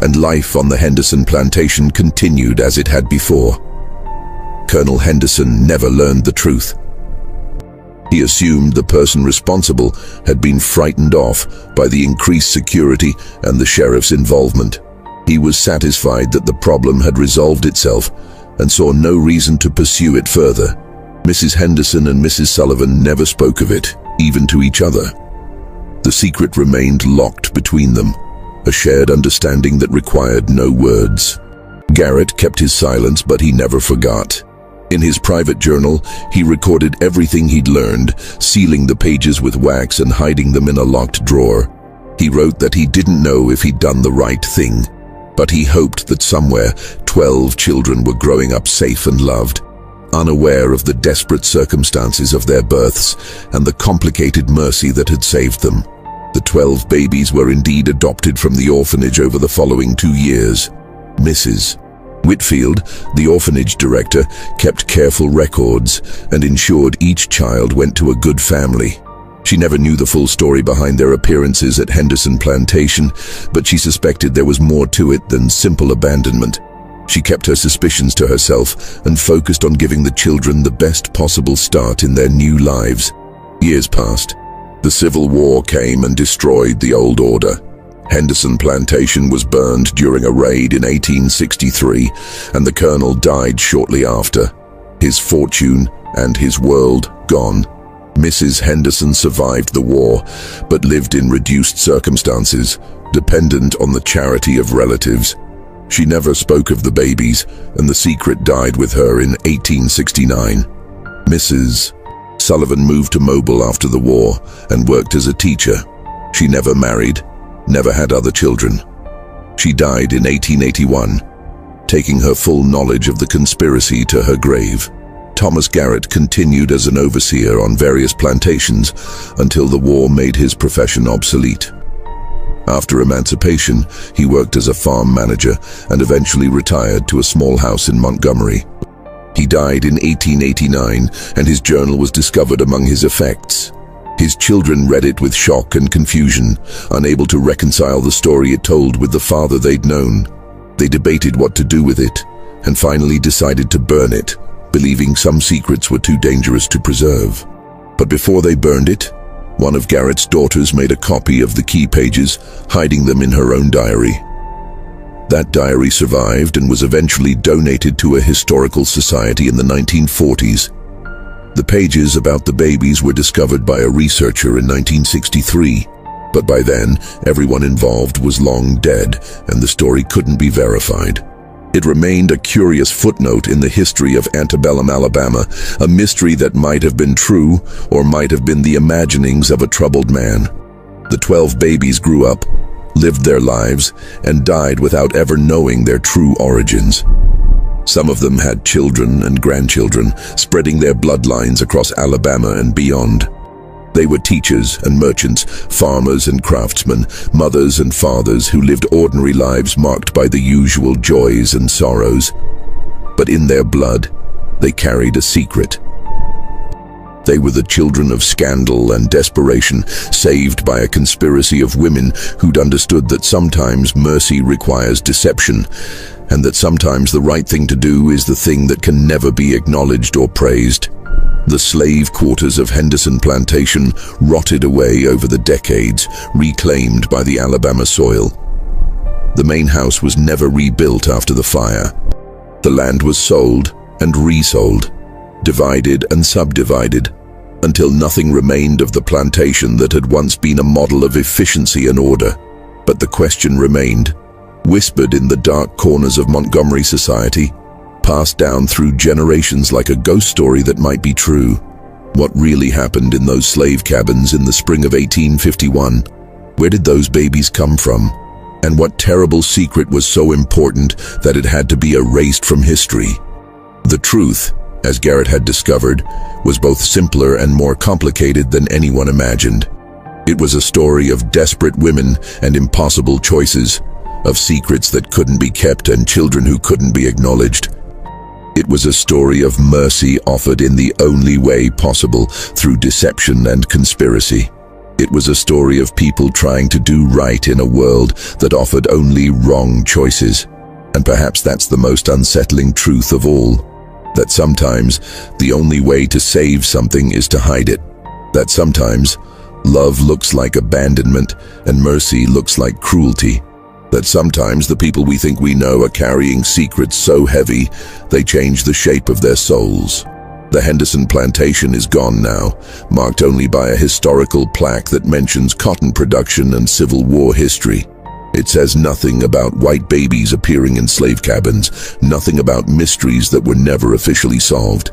and life on the Henderson plantation continued as it had before. Colonel Henderson never learned the truth. He assumed the person responsible had been frightened off by the increased security and the sheriff's involvement. He was satisfied that the problem had resolved itself and saw no reason to pursue it further. Mrs. Henderson and Mrs. Sullivan never spoke of it, even to each other. The secret remained locked between them, a shared understanding that required no words. Garrett kept his silence, but he never forgot. In his private journal, he recorded everything he'd learned, sealing the pages with wax and hiding them in a locked drawer. He wrote that he didn't know if he'd done the right thing, but he hoped that somewhere 12 children were growing up safe and loved, unaware of the desperate circumstances of their births and the complicated mercy that had saved them. The 12 babies were indeed adopted from the orphanage over the following 2 years. Mrs. Whitfield, the orphanage director, kept careful records and ensured each child went to a good family. She never knew the full story behind their appearances at Henderson Plantation, but she suspected there was more to it than simple abandonment. She kept her suspicions to herself and focused on giving the children the best possible start in their new lives. Years passed. The Civil War came and destroyed the old order. Henderson Plantation was burned during a raid in 1863, and the colonel died shortly after. His fortune and his world gone. Mrs. Henderson survived the war, but lived in reduced circumstances, dependent on the charity of relatives. She never spoke of the babies, and the secret died with her in 1869. Mrs. Sullivan moved to Mobile after the war and worked as a teacher. She never married, never had other children. She died in 1881, taking her full knowledge of the conspiracy to her grave. Thomas Garrett continued as an overseer on various plantations until the war made his profession obsolete. After emancipation, he worked as a farm manager and eventually retired to a small house in Montgomery. He died in 1889, and his journal was discovered among his effects. His children read it with shock and confusion, unable to reconcile the story it told with the father they'd known. They debated what to do with it, and finally decided to burn it, believing some secrets were too dangerous to preserve. But before they burned it, one of Garrett's daughters made a copy of the key pages, hiding them in her own diary. That diary survived and was eventually donated to a historical society in the 1940s. The pages about the babies were discovered by a researcher in 1963, but by then, everyone involved was long dead, and the story couldn't be verified. It remained a curious footnote in the history of antebellum Alabama, a mystery that might have been true or might have been the imaginings of a troubled man. The 12 babies grew up, lived their lives, and died without ever knowing their true origins. Some of them had children and grandchildren, spreading their bloodlines across Alabama and beyond. They were teachers and merchants, farmers and craftsmen, mothers and fathers who lived ordinary lives marked by the usual joys and sorrows. But in their blood, they carried a secret. They were the children of scandal and desperation, saved by a conspiracy of women who'd understood that sometimes mercy requires deception, and that sometimes the right thing to do is the thing that can never be acknowledged or praised. The slave quarters of Henderson Plantation rotted away over the decades, reclaimed by the Alabama soil. The main house was never rebuilt after the fire. The land was sold and resold, divided and subdivided, until nothing remained of the plantation that had once been a model of efficiency and order. But the question remained, whispered in the dark corners of Montgomery society, passed down through generations like a ghost story that might be true. What really happened in those slave cabins in the spring of 1851? Where did those babies come from? And what terrible secret was so important that it had to be erased from history? The truth, as Garrett had discovered, was both simpler and more complicated than anyone imagined. It was a story of desperate women and impossible choices, of secrets that couldn't be kept and children who couldn't be acknowledged. It was a story of mercy offered in the only way possible, through deception and conspiracy. It was a story of people trying to do right in a world that offered only wrong choices. And perhaps that's the most unsettling truth of all, that sometimes the only way to save something is to hide it. That sometimes love looks like abandonment and mercy looks like cruelty. That sometimes the people we think we know are carrying secrets so heavy they change the shape of their souls. The Henderson Plantation is gone now, marked only by a historical plaque that mentions cotton production and Civil War history. It says nothing about white babies appearing in slave cabins, nothing about mysteries that were never officially solved.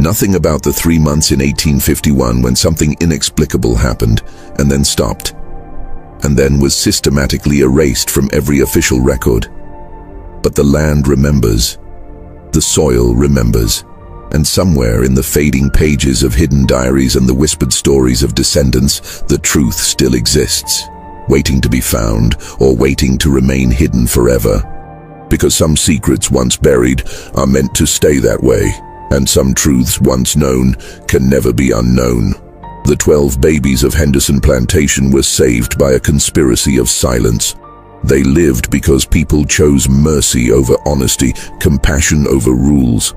Nothing about the 3 months in 1851 when something inexplicable happened and then stopped, and then was systematically erased from every official record. But the land remembers, the soil remembers, and somewhere in the fading pages of hidden diaries and the whispered stories of descendants, the truth still exists, waiting to be found or waiting to remain hidden forever. Because some secrets once buried are meant to stay that way, and some truths once known can never be unknown. The 12 babies of Henderson Plantation were saved by a conspiracy of silence. They lived because people chose mercy over honesty, compassion over rules.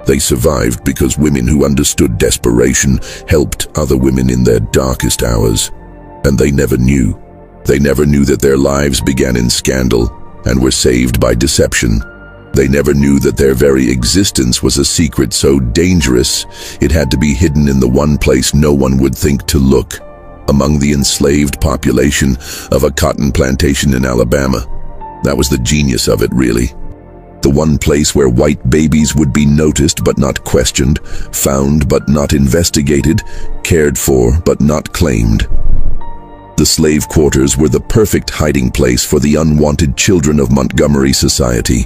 They survived because women who understood desperation helped other women in their darkest hours. And they never knew. They never knew that their lives began in scandal and were saved by deception. They never knew that their very existence was a secret so dangerous it had to be hidden in the one place no one would think to look, among the enslaved population of a cotton plantation in Alabama. That was the genius of it, really. The one place where white babies would be noticed but not questioned, found but not investigated, cared for but not claimed. The slave quarters were the perfect hiding place for the unwanted children of Montgomery society,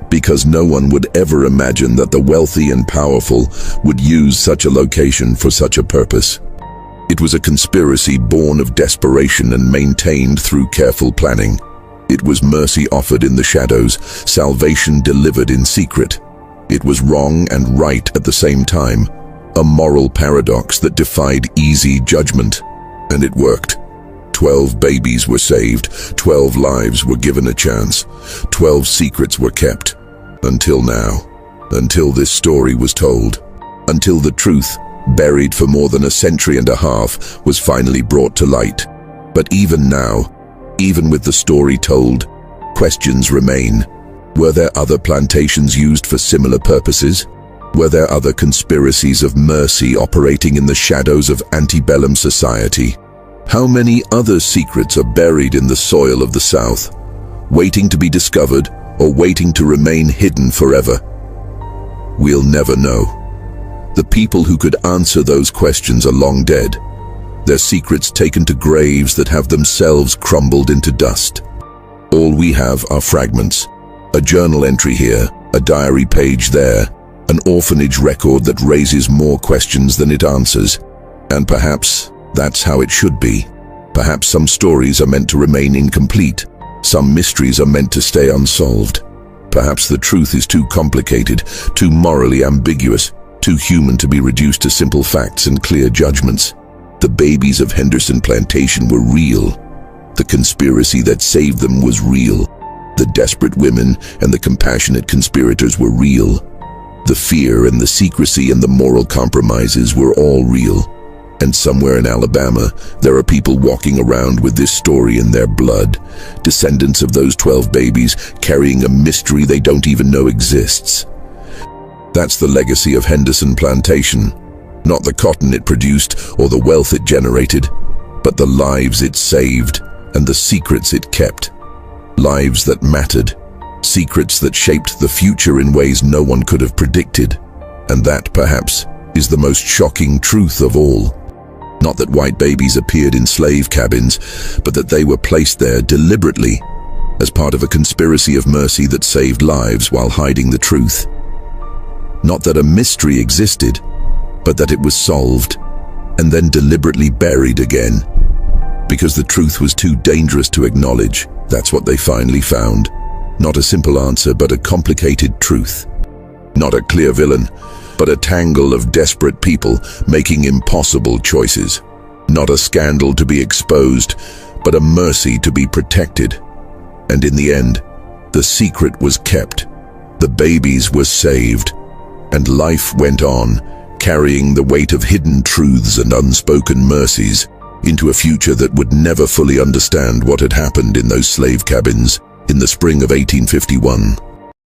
because no one would ever imagine that the wealthy and powerful would use such a location for such a purpose. It was a conspiracy born of desperation and maintained through careful planning. It was mercy offered in the shadows, salvation delivered in secret. It was wrong and right at the same time, a moral paradox that defied easy judgment. And it worked. 12 babies were saved, 12 lives were given a chance, 12 secrets were kept. Until now. Until this story was told. Until the truth, buried for more than a century and a half, was finally brought to light. But even now, even with the story told, questions remain. Were there other plantations used for similar purposes? Were there other conspiracies of mercy operating in the shadows of antebellum society? How many other secrets are buried in the soil of the South, waiting to be discovered or waiting to remain hidden forever? We'll never know. The people who could answer those questions are long dead, their secrets taken to graves that have themselves crumbled into dust. All we have are fragments, a journal entry here, a diary page there, an orphanage record that raises more questions than it answers. And perhaps that's how it should be. Perhaps some stories are meant to remain incomplete. Some mysteries are meant to stay unsolved. Perhaps the truth is too complicated, too morally ambiguous, too human to be reduced to simple facts and clear judgments. The babies of Henderson Plantation were real. The conspiracy that saved them was real. The desperate women and the compassionate conspirators were real. The fear and the secrecy and the moral compromises were all real. And somewhere in Alabama, there are people walking around with this story in their blood, descendants of those 12 babies carrying a mystery they don't even know exists. That's the legacy of Henderson Plantation. Not the cotton it produced or the wealth it generated, but the lives it saved and the secrets it kept. Lives that mattered, secrets that shaped the future in ways no one could have predicted. And that, perhaps, is the most shocking truth of all. Not that white babies appeared in slave cabins, but that they were placed there deliberately, as part of a conspiracy of mercy that saved lives while hiding the truth. Not that a mystery existed, but that it was solved, and then deliberately buried again. Because the truth was too dangerous to acknowledge, that's what they finally found. Not a simple answer, but a complicated truth. Not a clear villain, but a tangle of desperate people making impossible choices. Not a scandal to be exposed, but a mercy to be protected. And in the end, the secret was kept, the babies were saved, and life went on, carrying the weight of hidden truths and unspoken mercies into a future that would never fully understand what had happened in those slave cabins in the spring of 1851.